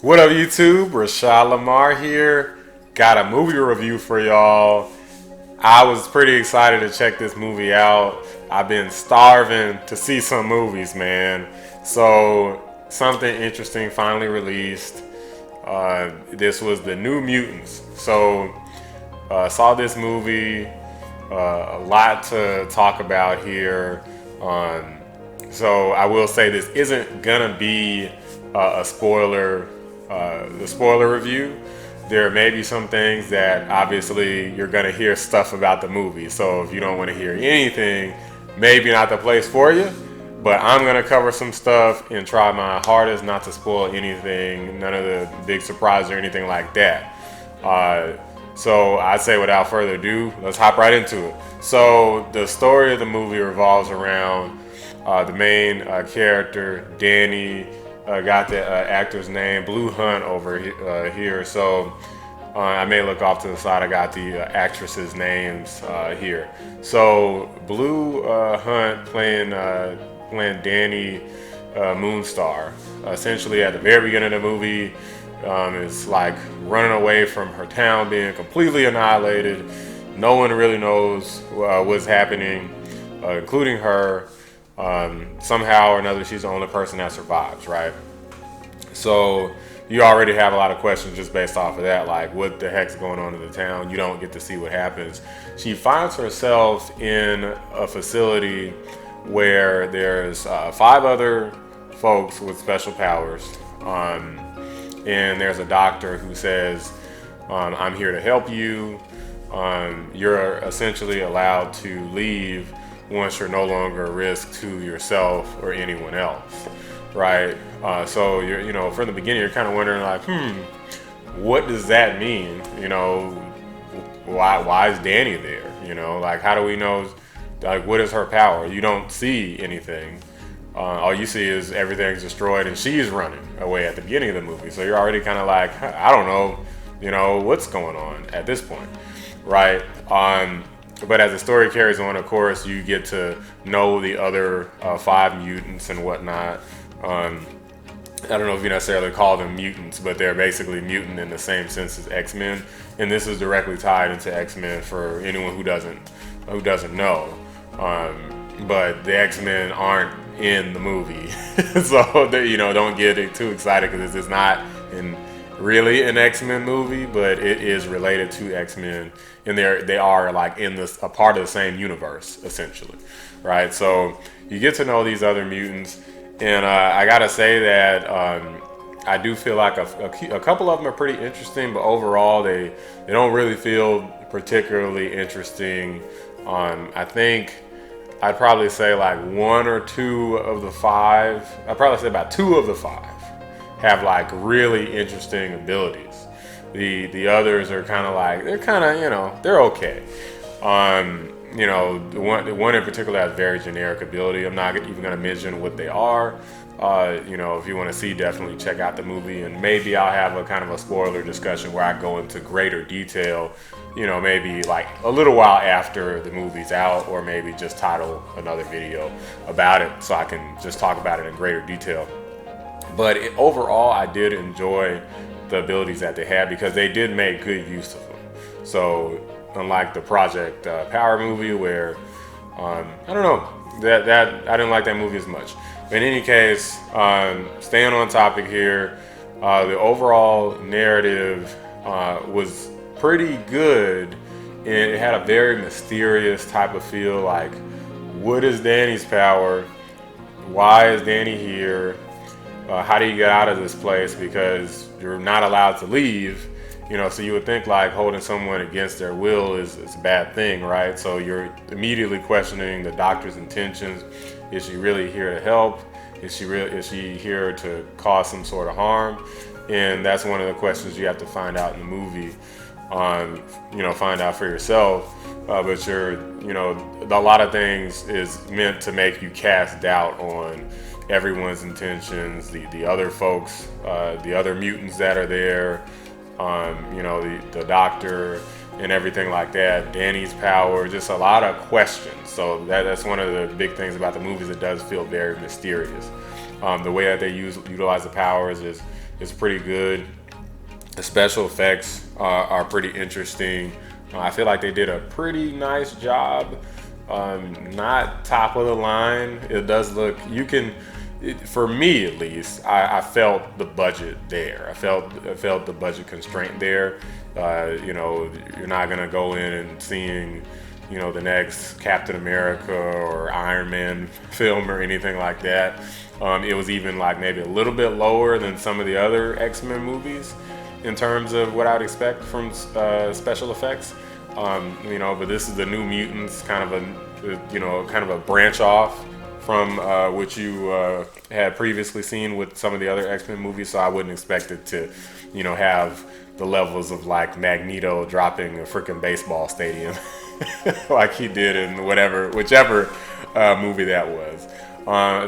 What up, YouTube? Roshad Lamar here. Got a movie review for y'all. I was pretty excited to check this movie out. I've been starving to see some movies, man. So, something interesting finally released. This was the New Mutants. So, saw this movie. A lot to talk about here. So, I will say this isn't gonna be a the spoiler review. There may be some things that obviously you're gonna hear stuff about the movie. So if you don't want to hear anything, maybe not the place for you. But I'm gonna cover some stuff and try my hardest not to spoil anything, none of the big surprises or anything like that. So I'd say without further ado, let's hop right into it. So the story of the movie revolves around the main character, Danny. Got the actor's name, Blue Hunt, over here. So I may look off to the side. I got the actresses' names here. So Blue Hunt playing Danny Moonstar. Essentially, at the very beginning of the movie, is like running away from her town, being completely annihilated. No one really knows what's happening, including her. Somehow or another, she's the only person that survives, right? So you already have a lot of questions just based off of that, like what the heck's going on in the town. You don't get to see what happens. She finds herself in a facility where there's 5 other folks with special powers, and there's a doctor who says, I'm here to help you. You're essentially allowed to leave once you're no longer a risk to yourself or anyone else, right? So you're, from the beginning, you're kind of wondering, like, what does that mean? Why is Danny there? Like, how do we know? Like, what is her power? You don't see anything. All you see is everything's destroyed and she's running away at the beginning of the movie. So you're already kind of like, I don't know, what's going on at this point, right? But as the story carries on, of course, you get to know the other 5 mutants and whatnot. I don't know if you necessarily call them mutants, but they're basically mutant in the same sense as X-Men. And this is directly tied into X-Men for anyone who doesn't know. But the X-Men aren't in the movie, so don't get too excited because this is not really an X-Men movie, but it is related to X-Men, and they are like in a part of the same universe essentially, right? So you get to know these other mutants, and I gotta say that I do feel like a couple of them are pretty interesting, but overall they don't really feel particularly interesting. I think I'd probably say like 1 or 2 of the 5. I'd probably say about 2 of the 5 have like really interesting abilities. The others are kind of like, they're okay. The one in particular has very generic ability. I'm not even gonna mention what they are. If you want to see, definitely check out the movie, and maybe I'll have a kind of a spoiler discussion where I go into greater detail, maybe like a little while after the movie's out, or maybe just title another video about it so I can just talk about it in greater detail. But overall, I did enjoy the abilities that they had because they did make good use of them. So unlike the Project Power movie, where I don't know, that I didn't like that movie as much. But in any case, staying on topic here, the overall narrative was pretty good, and it had a very mysterious type of feel. Like, what is Danny's power? Why is Danny here? How do you get out of this place? Because you're not allowed to leave, so you would think like holding someone against their will is a bad thing, right? So you're immediately questioning the doctor's intentions. Is she really here to help? Is she here to cause some sort of harm? And that's one of the questions you have to find out in the movie. Find out for yourself. But a lot of things is meant to make you cast doubt on everyone's intentions, the other folks, the other mutants that are there, the doctor and everything like that, Danny's power, just a lot of questions. So that's one of the big things about the movies. It does feel very mysterious. The way that they utilize the powers is is pretty good. The special effects are pretty interesting. I feel like they did a pretty nice job. Not top of the line. It does look, for me at least, I felt the budget there. I felt the budget constraint there. You're not gonna go in and seeing, the next Captain America or Iron Man film or anything like that. It was even like maybe a little bit lower than some of the other X-Men movies in terms of what I'd expect from special effects. But this is the New Mutants, kind of a branch off from what you had previously seen with some of the other X-Men movies. So I wouldn't expect it to, have the levels of like Magneto dropping a freaking baseball stadium like he did in whichever movie that was.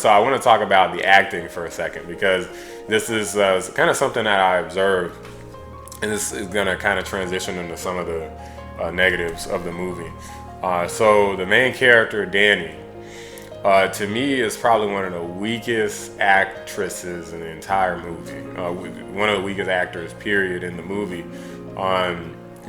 So I want to talk about the acting for a second, because this is kind of something that I observed, and this is going to kind of transition into some of the negatives of the movie. So the main character, Danny, to me is probably one of the weakest actresses in the entire movie. One of the weakest actors, period, in the movie.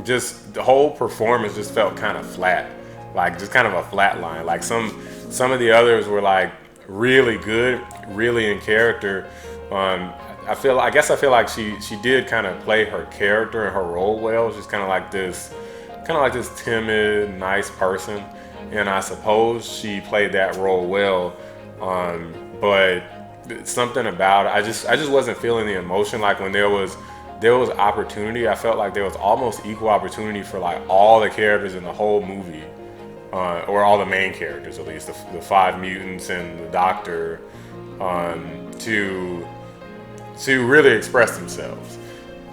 Just the whole performance just felt kind of flat, like just kind of a flat line. Like some of the others were like really good, really in character. I feel like she did kind of play her character and her role well. She's kind of like this timid, nice person, and I suppose she played that role well. But something about it, I just wasn't feeling the emotion. Like when there was opportunity, I felt like there was almost equal opportunity for like all the characters in the whole movie, or all the main characters at least, the 5 mutants and the Doctor, to really express themselves.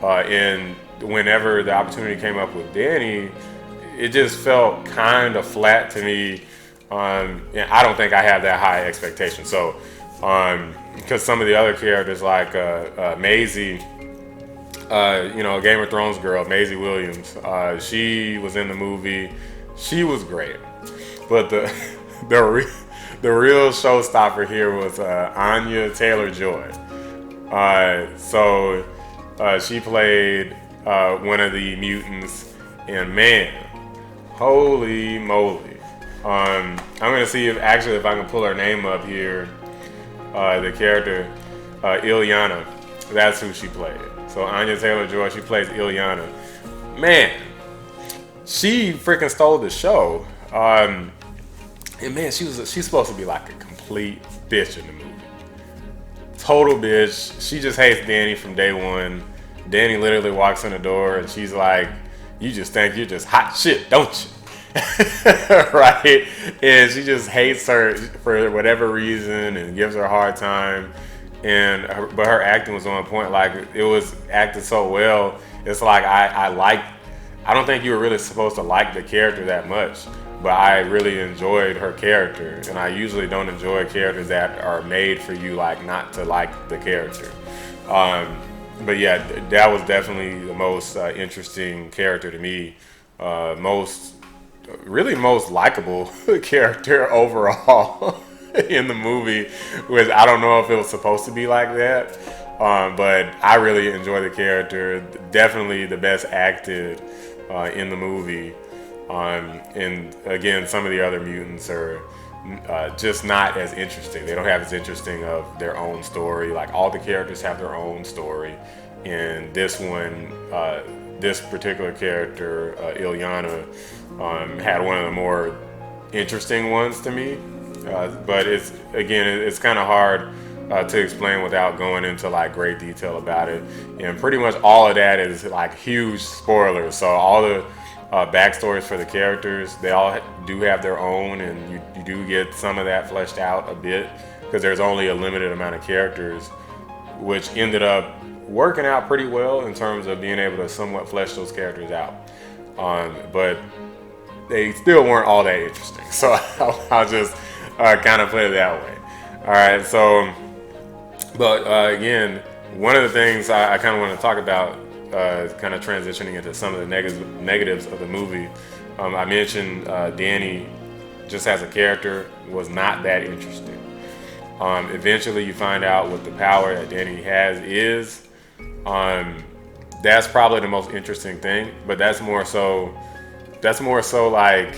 And whenever the opportunity came up with Danny, it just felt kind of flat to me. And I don't think I have that high expectation. So, because some of the other characters like Maisie, Game of Thrones girl, Maisie Williams, she was in the movie. She was great, but the real showstopper here was Anya Taylor-Joy. So she played one of the mutants, and man, holy moly! I'm gonna see if I can pull her name up here. The character Ilyana, that's who she played. So Anya Taylor-Joy, she plays Ilyana. Man, she freaking stole the show. And man, she's supposed to be like a complete bitch in the movie. Total bitch. She just hates Danny from day one. Danny literally walks in the door and she's like, "You just think you're just hot shit, don't you?" Right? And she just hates her for whatever reason and gives her a hard time. But her acting was on point. Like, it was acted so well. It's like I don't think you were really supposed to like the character that much, but I really enjoyed her character. And I usually don't enjoy characters that are made for you like not to like the character. But yeah, that was definitely the most interesting character to me. Most likable character overall in the movie, which I don't know if it was supposed to be like that, but I really enjoy the character. Definitely the best acted in the movie. And again, some of the other mutants are just not as interesting. They don't have as interesting of their own story. Like, all the characters have their own story. And this one, this particular character, Ilyana, had one of the more interesting ones to me. But it's kind of hard to explain without going into like great detail about it. And pretty much all of that is like huge spoilers. So all the backstories for the characters, they all do have their own, and you do get some of that fleshed out a bit, because there's only a limited amount of characters, which ended up working out pretty well in terms of being able to somewhat flesh those characters out. But they still weren't all that interesting. So I'll just kind of put it that way. All right. So, but again, one of the things I kind of want to talk about, kind of transitioning into some of the negatives of the movie. I mentioned Danny, just as a character, was not that interesting. Eventually, you find out what the power that Danny has is, Um, that's probably the most interesting thing, but that's more so. That's more so like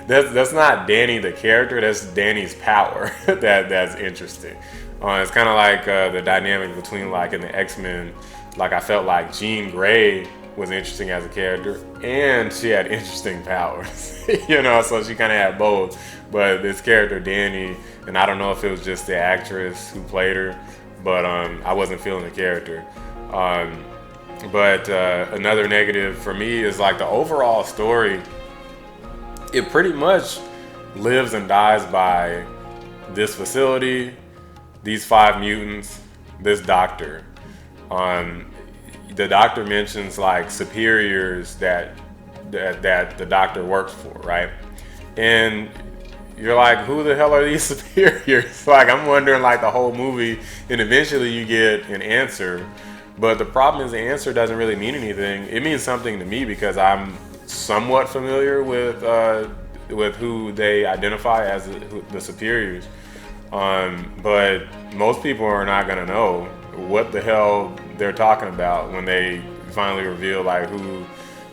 that's not Danny the character. That's Danny's power. That's interesting. It's kind of like the dynamic between like in the X-Men. Like I felt like Jean Grey was interesting as a character, and she had interesting powers. So she kind of had both. But this character Danny, and I don't know if it was just the actress who played her, but I wasn't feeling the character. Um, but another negative for me is like the overall story. It pretty much lives and dies by this facility, these 5 mutants, this doctor. Um, the doctor mentions like superiors that the doctor works for, right? And you're like, who the hell are these superiors? Like I'm wondering like the whole movie, and eventually you get an answer. But the problem is the answer doesn't really mean anything. It means something to me because I'm somewhat familiar with who they identify as the superiors. But most people are not gonna know what the hell they're talking about when they finally reveal like who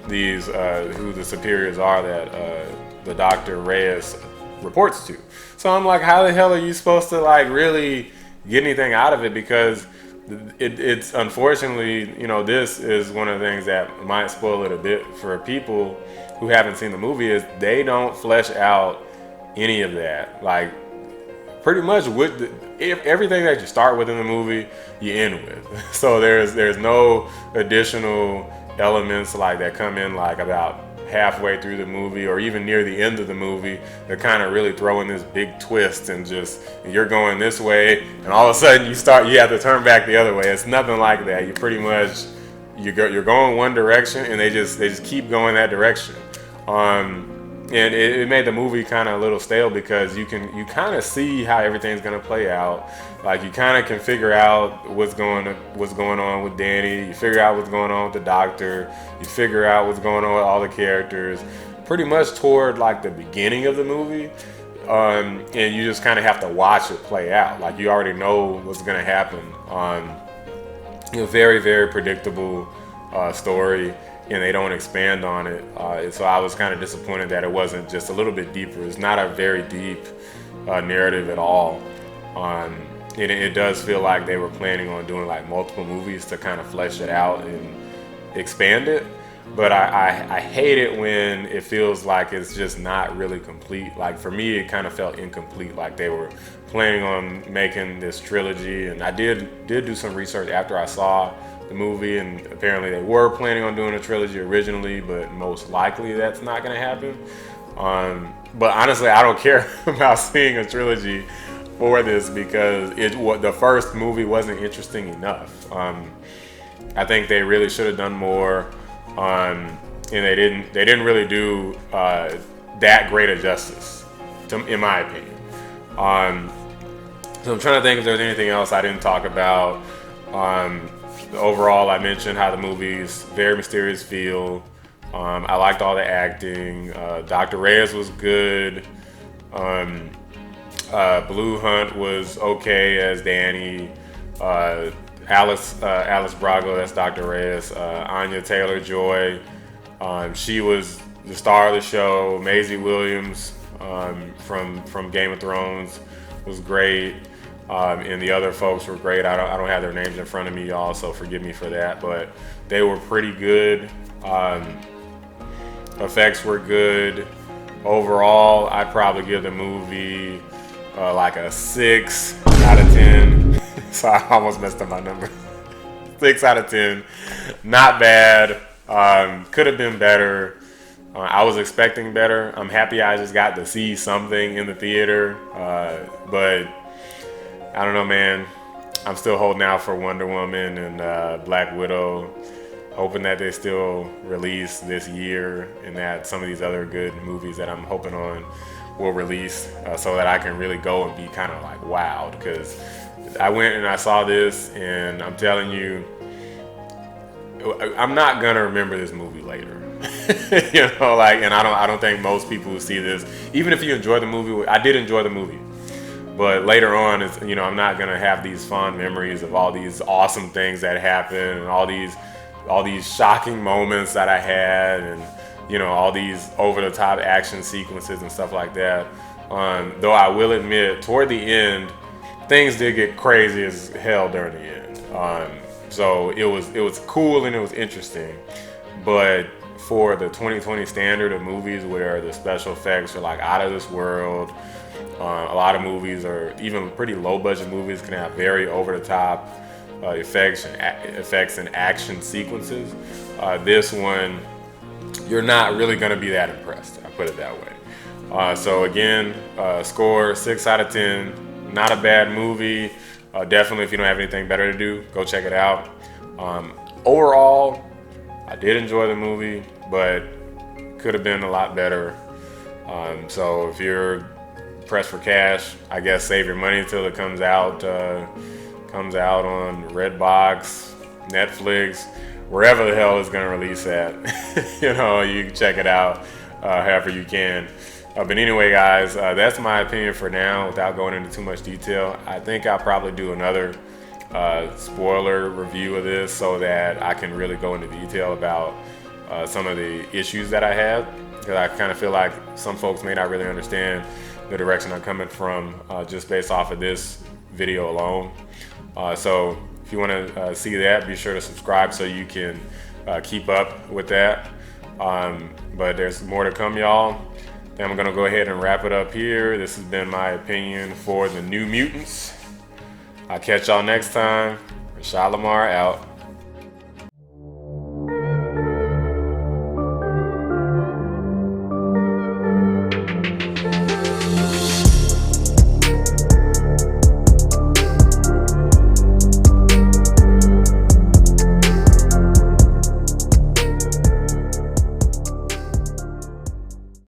the superiors are that the Dr. Reyes reports to. So I'm like, how the hell are you supposed to like really get anything out of it? Because it's unfortunately, this is one of the things that might spoil it a bit for people who haven't seen the movie, is they don't flesh out any of that. Like pretty much with everything that you start with in the movie, you end with. So there's no additional elements like that come in like about halfway through the movie or even near the end of the movie. They're kind of really throwing this big twist and just you're going this way and all of a sudden you have to turn back the other way. It's nothing like that. You pretty much you're going one direction and they just keep going that direction. And it made the movie kind of a little stale because you kind of see how everything's gonna play out. Like you kind of can figure out what's going on with Danny. You figure out what's going on with the doctor. You figure out what's going on with all the characters. Pretty much toward like the beginning of the movie, and you just kind of have to watch it play out. Like you already know what's gonna happen. Very very predictable story. And they don't expand on it. So I was kind of disappointed that it wasn't just a little bit deeper. It's not a very deep narrative at all. It does feel like they were planning on doing like multiple movies to kind of flesh it out and expand it. But I hate it when it feels like it's just not really complete. Like for me, it kind of felt incomplete. Like they were planning on making this trilogy. And I did do some research after I saw the movie, and apparently they were planning on doing a trilogy originally, but most likely that's not going to happen. But honestly, I don't care about seeing a trilogy for this because the first movie wasn't interesting enough. I think they really should have done more, and they didn't really do that great of justice, in my opinion. So I'm trying to think if there's anything else I didn't talk about. Overall, I mentioned how the movie's very mysterious feel. I liked all the acting. Dr. Reyes was good. Blue Hunt was okay as Danny. Alice Brago, that's Dr. Reyes. Anya Taylor-Joy, she was the star of the show. Maisie Williams from Game of Thrones was great. And the other folks were great. I don't have their names in front of me, y'all, so forgive me for that. But they were pretty good. Effects were good. Overall, I'd probably give the movie like a 6 out of 10. So I almost messed up my number. 6 out of 10. Not bad. Could have been better. I was expecting better. I'm happy I just got to see something in the theater. But I don't know, man. I'm still holding out for Wonder Woman and Black Widow, hoping that they still release this year and that some of these other good movies that I'm hoping on will release so that I can really go and be kind of like wowed. Because I went and I saw this, and I'm telling you, I'm not gonna remember this movie later. And I don't think most people who see this, even if you enjoy the movie, I did enjoy the movie. But later on, it's, you know, I'm not gonna have these fond memories of all these awesome things that happened and all these shocking moments that I had, and you know, all these over-the-top action sequences and stuff like that. Though I will admit, toward the end, things did get crazy as hell during the end. So it was cool and it was interesting, but for the 2020 standard of movies where the special effects are like out of this world, a lot of movies, or even pretty low budget movies, can have very over the top effects and action sequences. This one, you're not really going to be that impressed. I put it that way. So again, score 6 out of 10. Not a bad movie. Definitely, if you don't have anything better to do, go check it out. Overall, I did enjoy the movie, but could have been a lot better. So if you're pressed for cash, I guess save your money until it comes out on Redbox, Netflix, wherever the hell it's gonna release at. You know, you can check it out however you can. But anyway, guys, that's my opinion for now without going into too much detail. I think I'll probably do another spoiler review of this so that I can really go into detail about some of the issues that I had, because I kind of feel like some folks may not really understand the direction I'm coming from just based off of this video alone. So if you want to see that, be sure to subscribe so you can keep up with that. But there's more to come, y'all. Then I'm gonna go ahead and wrap it up here. This has been my opinion for the New Mutants. I'll catch y'all next time. Roshad Lamar out.